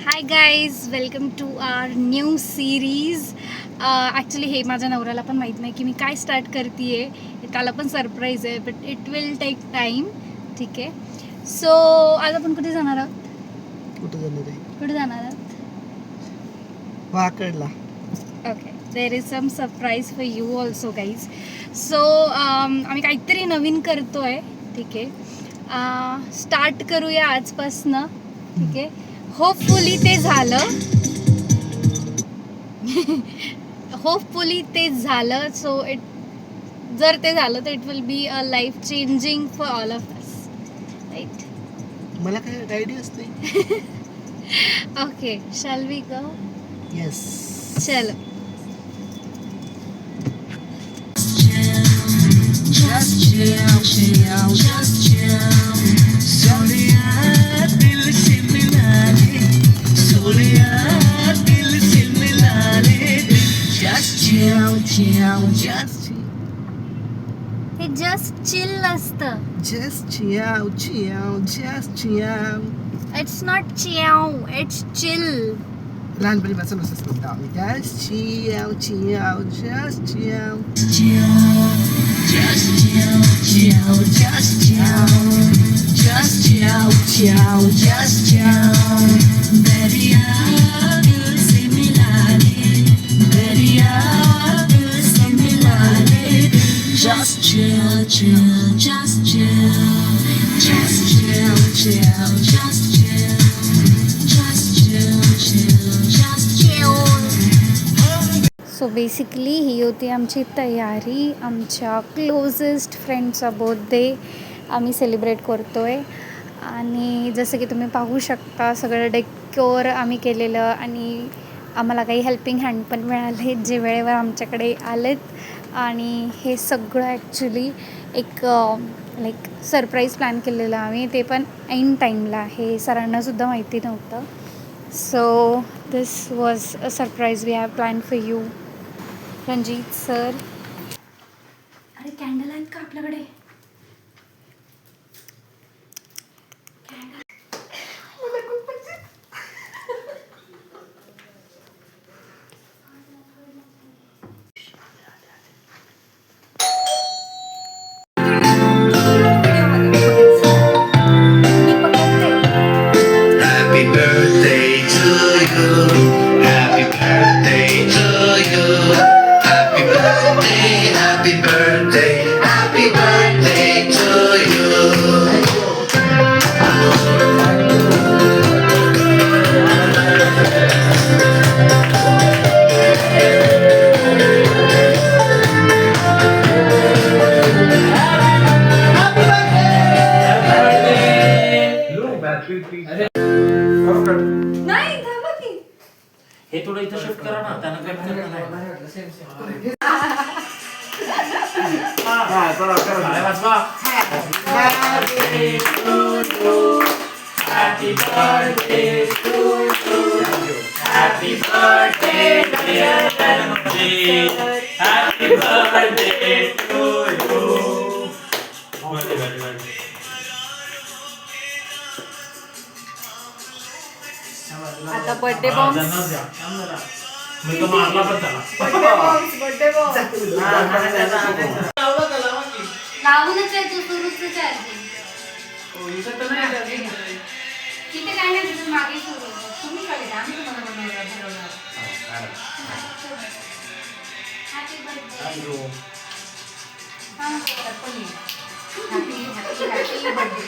High guys, welcome to our new series. Actually हे माझ्या नवऱ्याला पण माहीत नाही की मी काय स्टार्ट करते आहे. त्याला पण सरप्राईज आहे, but it will take time. ठीक आहे. सो आज आपण कुठे जाणार आहोत? कुठे जाणार आहोत? वाकडला. Okay, there is some surprise for you also guys. So आम्ही काहीतरी नवीन करतोय. ठीक आहे, स्टार्ट करूया आजपासनं. ठीक आहे, होपफुली ते झालं. होपफुली ते झालं. सो जर ते झालं तर it will be a life changing for all of us, right? मला काय आयडियाच नाही. Okay, shall we go? Yes. चलो. Just chill, chill, just chill. Sonia, दिल से मिला ले. Sonia, दिल से मिला ले. Just chill, chill, just chill. हे जस्ट चिल असतं. Just chill, chill, just chill. It's not चियाव, इट्स चिल. लहानपणी बसून असं आम्ही just chill, chill, just chill. Chill, just chill, chill, just chill. Just chill, chill, just chill. Deriya dil se mila le. Deriya dil se mila le. Just chill, chill, just chill. Just chill, chill, just chill. Just chill, chill, just chill. So basically ही होती आमची तयारी. आमच्या closest फ्रेंडचा birthday आम्ही celebrate करतो आहे. आणि जसं की तुम्ही पाहू शकता, सगळं डेकोर आम्ही केलेलं आणि आम्हाला काही हेल्पिंग हँड पण मिळाले जे वेळेवर आमच्याकडे आलेत. आणि हे सगळं ॲक्च्युली एक लाईक सरप्राईज प्लॅन केलेलं आम्ही, ते पण ऐन टाईमला. हे सरांनासुद्धा माहिती नव्हतं. So this was a surprise we have plan for you. Ranjit sir, अरे कॅन्डल आहेत का आपल्याकडे? Happy birthday to you. Happy birthday to you. Happy birthday, happy birthday, happy birthday to you. नाही, थांबा की. हे थोडं इथं शिफ्ट करा ना, त्यांना काय माहिती नाही. अरे वाजवा. Happy birthday to you. Happy birthday dear Ranjit. Happy birthday to you. आता बर्थडे बॉम्ब. मी तो मारला पण त्याला. लावूनच आहे तू, सुरूच चार्जिंग. तिथे काय नाही, तिथून मागे सुरू. तुम्ही कळले, आम्ही तुम्हाला बनवणार. Happy birthday. Happy happy happy birthday.